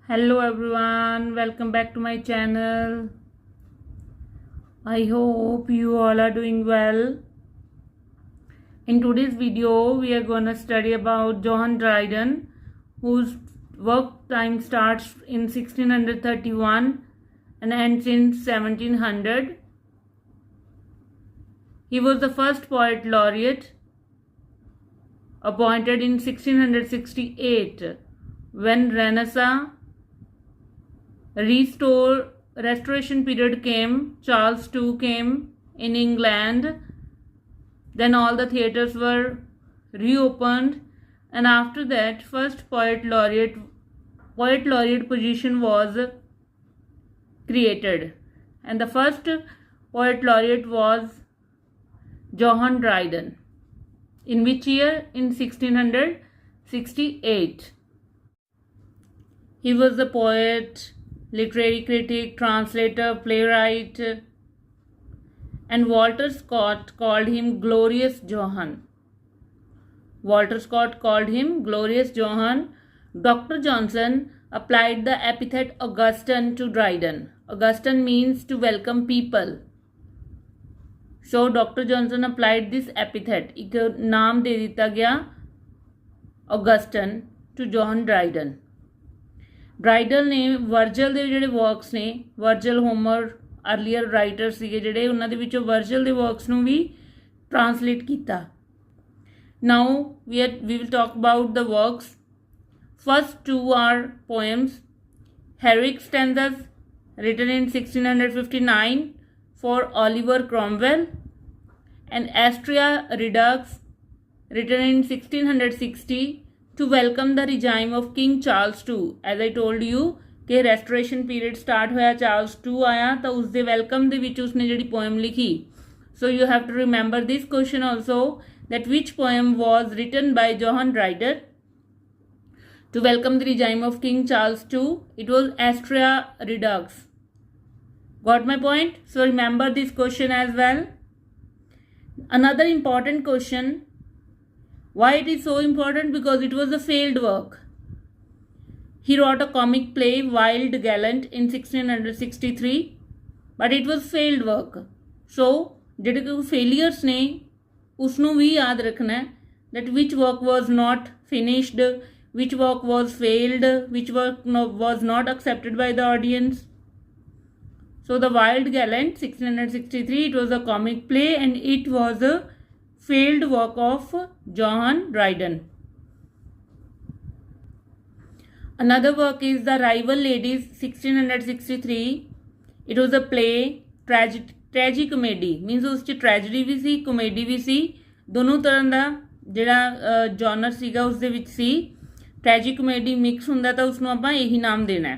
Hello everyone, welcome back to my channel. I hope you all are doing well. In today's video, we are going to study about Johann Dryden, whose work time starts in 1631 and ends in 1700. He was the first poet laureate appointed in 1668 when restoration period came. Charles II came in England. Then all the theatres were reopened, and after that first poet laureate position was created, and the first poet laureate was Johann Dryden. In which year? In 1668. He was a poet, literary critic, translator, playwright, and Walter Scott called him Glorious Johann. Walter Scott called him Glorious Johann. Dr. Johnson applied the epithet Augustan to Dryden. Augustan means to welcome people. So Dr. Johnson applied this epithet. एक नाम दे दिता गया Augustan to John Dryden. ड्राइडल ने verbal ਦੇ ਜਿਹੜੇ works ਨੇ, verbal Homer earlier writer ਸੀਗੇ ਜਿਹੜੇ, ਉਹਨਾਂ ਦੇ ਵਿੱਚੋਂ वर्जल ਦੇ ਵਰਕਸ ਨੂੰ ਵੀ ट्रांसलेट ਕੀਤਾ. Now we will talk about the works. First two are poems. Heroic stanzas written in 1659 for Oliver Cromwell, and Astrea Redux written in 1660 to welcome the regime of King Charles II. As I told you कि restoration period start होया, Charles II आया, तो उसके welcome ਦੇ ਵਿੱਚ उसने ਜਿਹੜੀ poem लिखी. So you have to remember this question also, that which poem was written by Johann Dryden to welcome the regime of King Charles II. It was Astrea Redux. Got my point? So remember this question as well. Another important question. Why it is so important? Because it was a failed work. He wrote a comic play, Wild Gallant, in 1663, but it was failed work. So ਜਿਹੜੇ ਕੋਈ failures ਨੇ ਉਸਨੂੰ ਵੀ ਯਾਦ ਰੱਖਣਾ ਹੈ, that which work was not finished, which work was failed, which work was not accepted by the audience. So the Wild Gallant, 1663, it was a comic play and it was a failed work of Johann Dryden. Another work is The Rival Ladies, 1663. It was a play, tragicomedy, means उस च tragedy भी सी, comedy भी सी, दोनों तरह ਦਾ ਜਿਹੜਾ genre ਸੀਗਾ ਉਸ ਦੇ ਵਿੱਚ ਸੀ. tragicomedy mix ਹੁੰਦਾ ਤਾਂ ਉਸਨੂੰ ਆਪਾਂ ਇਹੀ ਨਾਮ ਦੇਣਾ ਹੈ.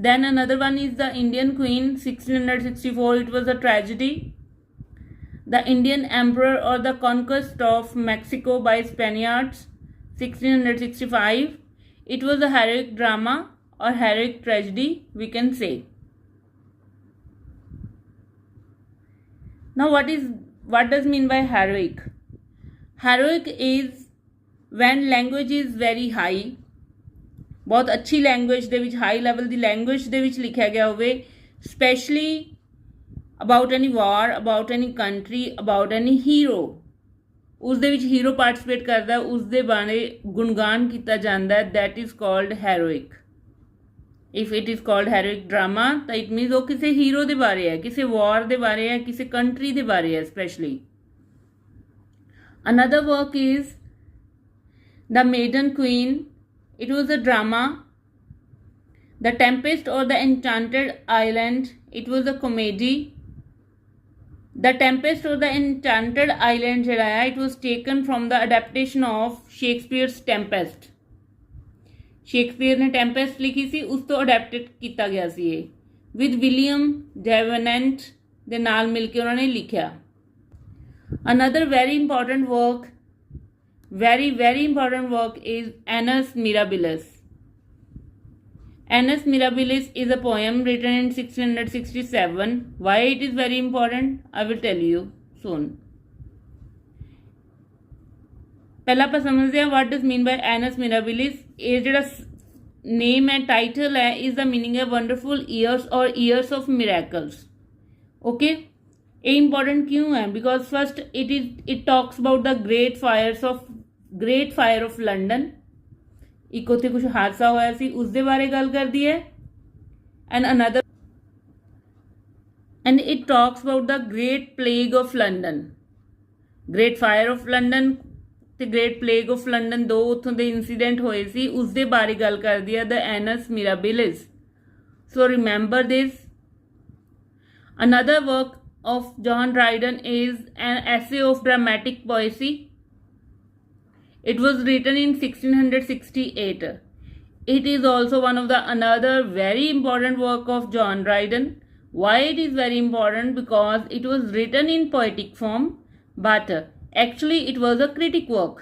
Then another one is The Indian Queen, 1664. It was a tragedy. The Indian Emperor or the Conquest of Mexico by Spaniards, 1665. It was a heroic drama or heroic tragedy, we can say. Now what does mean by heroic? Heroic is when language is very high, बहुत अच्छी language ਦੇ ਵਿੱਚ, high level ਦੀ language ਦੇ ਵਿੱਚ ਲਿਖਿਆ ਗਿਆ ਹੋਵੇ, specially about any war, about any country, about any hero. ਉਸ ਦੇ ਵਿੱਚ ਹੀਰੋ ਪਾਰਟਿਸਿਪੇਟ ਕਰਦਾ, ਉਸ ਦੇ ਬਾਰੇ ਗੁਣਗਾਨ ਕੀਤਾ ਜਾਂਦਾ ਹੈ. That is called heroic. If it is called heroic drama ਤਾਂ ਇਟ ਮੀਨਸ ਉਹ ਕਿਸੇ ਹੀਰੋ ਦੇ ਬਾਰੇ ਹੈ, ਕਿਸੇ ਵਾਰ ਦੇ ਬਾਰੇ ਹੈ, ਕਿਸੇ ਕੰਟਰੀ ਦੇ ਬਾਰੇ ਹੈ specially. Another work is the maiden queen. It was a drama. The Tempest or the Enchanted Island. It was a comedy. The Tempest or the Enchanted Island ਜਿਹੜਾ ਹੈ, it was taken from the adaptation of Shakespeare's Tempest. Shakespeare ਨੇ Tempest ਲਿਖੀ ਸੀ, ਉਸ ਤੋਂ ਅਡੈਪਟਡ ਕੀਤਾ ਗਿਆ ਸੀ ਇਹ, with William Davenant ਦੇ ਨਾਲ ਮਿਲ ਕੇ ਉਹਨਾਂ ਨੇ ਲਿਖਿਆ. Another very important work is Annus Mirabilis. Annus Mirabilis is a poem written in 1667. Why it is very important, I will tell you soon. ਪਹਿਲਾਂ ਆਪਾਂ ਸਮਝਦੇ ਹਾਂ what does mean by Annus Mirabilis. ਇਹ ਜਿਹੜਾ नेम है, title है, is the meaning है wonderful years और ईयर्स ऑफ मिरेकल्स। ओके, ये इंपॉर्टेंट क्यों है? Because first it talks about the great fire of London. एक उत्थे कुछ हादसा होया सी, उसदे बारे गल करदी है। And it talks about the great plague of London. Great fire of London ते ग्रेट प्लेग ऑफ लंडन, दो उत्थों दे इंसीडेंट होए सी, उसदे बारे गल करदी है the anus mirabilis. So remember this. Another work of John Dryden is an essay of dramatic poesy. It was written in 1668. It is also one of the another very important work of John Dryden. Why it is very important? Because it was written in poetic form, but actually it was a critic work.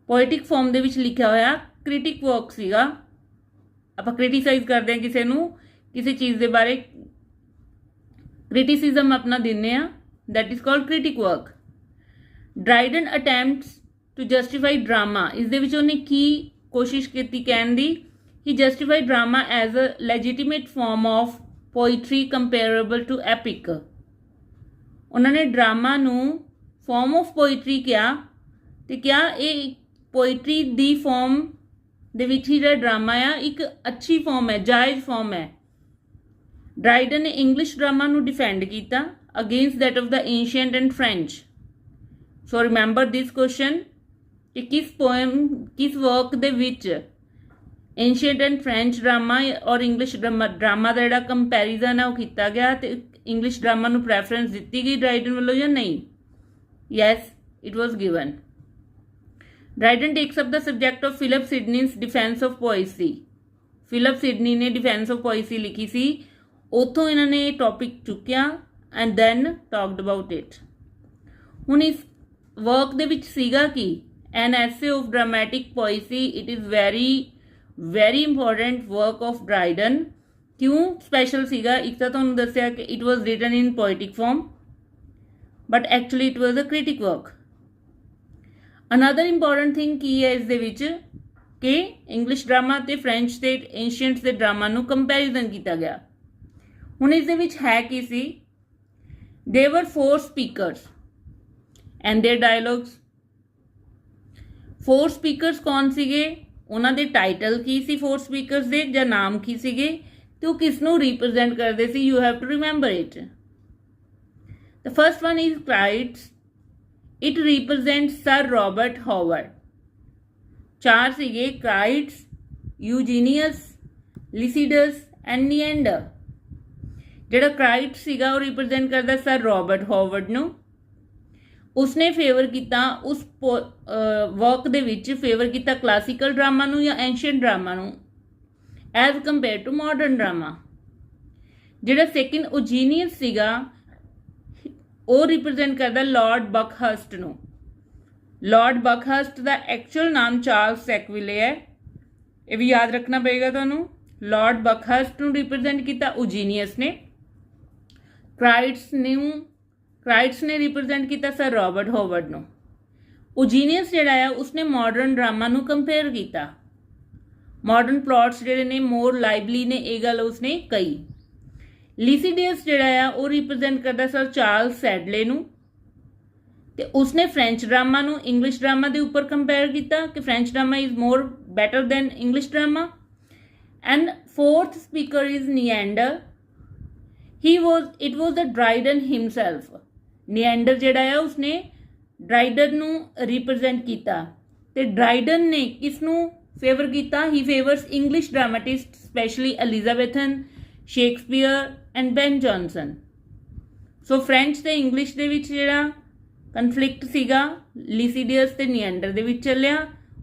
Poetic form ਦੇ ਵਿੱਚ ਲਿਖਿਆ ਹੋਇਆ critic work ਸੀਗਾ। ਆਪਾਂ criticize ਕਰਦੇ ਹਾਂ ਕਿਸੇ ਨੂੰ, ਕਿਸੇ ਚੀਜ਼ ਦੇ ਬਾਰੇ क्रिटिसिज्म अपना दिने आ, that is called critic work. Dryden attempts to justify drama, इस दे विच उन्हें की कोशिश की कहन दी, he justify drama as a legitimate form of poetry comparable to epic. उन्होंने ड्रामा नू फॉर्म ऑफ पोइट्री किया, तो क्या ये पोइट्री दी फॉर्म दे विच ही जो ड्रामा आ एक अच्छी फॉर्म है, जायज़ फॉर्म है। ड्राइडन ने इंग्लिश ड्रामा नू डिफेंड किया against that of the ancient and French. So remember this question कि किस वर्क दे विच एंशिएंट एंड फ्रेंच ड्रामा और इंग्लिश ड्रामा का जिहड़ा कंपैरिजन है वो किया गया, तो इंग्लिश ड्रामा नू प्रैफरेंस दी गई ड्राइडन वालों या नहीं? Yes, it was given. Dryden takes up the subject of Philip Sidney's defence of poesy. Philip Sidney ने डिफेंस ऑफ पोइसी लिखी सी, उतों इन्होंने टॉपिक चुकिया and then talked about it. हुण इस वर्क दे विच सीगा कि an essay of dramatic poesy, it is very important work of Dryden. क्यों स्पैशल सीगा? एक तो तुहानूं दस्सिया कि it was written in poetic form, but actually it was a critic work. Another important thing की है इस दे विच कि इंग्लिश ड्रामा ते फ्रेंच ते एंशिएंट्स दे ड्रामा नूं कंपैरिजन किया गया। हुण इस दे विच है कि सी there were 4 speakers and their dialogues. 4 speakers कौन सीगे, उन्हां दे टाइटल की सी 4 स्पीकर्स दे, जां नाम की सीगे, ते वो किस नूं रिप्रेजेंट करदे सी? You have to remember it. The first one is Crites, it represents sir Robert Howard. 4 सीगे Crites, Eugenius, Lisideius and Neander. जिहड़ा क्राइट सीगा वो रिप्रेजेंट करता सर रॉबर्ट हॉवर्ड नूं। उसने फेवर किया उस वर्क दे विच फेवर किया क्लासिकल ड्रामा नूं या एंशिएंट ड्रामा नूं as compare to modern drama. जिहड़ा सैकेंड यूजीनियस सीगा वो रिप्रेजेंट करता लॉर्ड बकहर्स्ट नूं। लॉर्ड बकहर्स्ट का एक्चुअल नाम चार्ल्स सैकविले है, ये भी याद रखना पड़ेगा तुहानूं। लॉर्ड बकहर्स्ट नूं रिप्रेजेंट किया यूजीनियस ने। क्राइट्स ने रिप्रेजेंट किया सर रॉबर्ट हॉवर्ड नूं। यूजीनियस जिहड़ा है उसने मॉडर्न ड्रामा नूं कंपेयर किया। मॉडर्न प्लॉट्स जिहड़े ने मोर लाइवली ने ये गल उसने कही। लिसिडियस जिहड़ा है वो रिप्रेजेंट करता सर चार्ल्स सैडले नूं, ते उसने फ्रेंच ड्रामा नूं इंग्लिश ड्रामा के उपर कंपेयर किया कि French drama is more better than English drama. And fourth speaker is Neander. It was the Dryden himself. Neander जिहड़ा है उसने ड्राइडन नूं रिप्रेजेंट किया, ते ड्राइडन ने किसनूं फेवर किया? He favours English dramatist specially Elizabethan, Shakespeare and Ben Jonson. So French ते इंग्लिश दे विच जिहड़ा कन्फ्लिक्ट सीगा लिसिडियस ते निएंडर दे विच चलिया,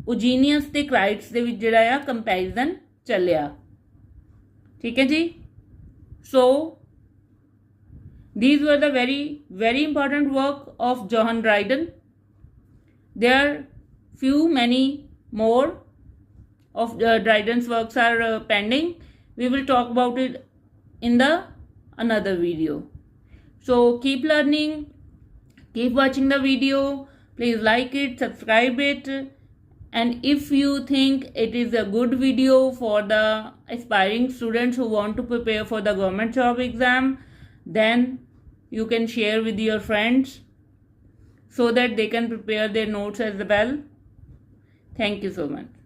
यूजीनियस ते क्राइट्स दे विच जिहड़ा आ कंपैरिजन चलिया। ठीक है जी। सो these were the very important work of John Dryden. There are many more of Dryden's works are pending. We will talk about it in the another video. So keep learning, keep watching the video. Please like it, subscribe it, And if you think it is a good video for the aspiring students who want to prepare for the government job exam, then you can share with your friends so that they can prepare their notes as well. Thank you so much.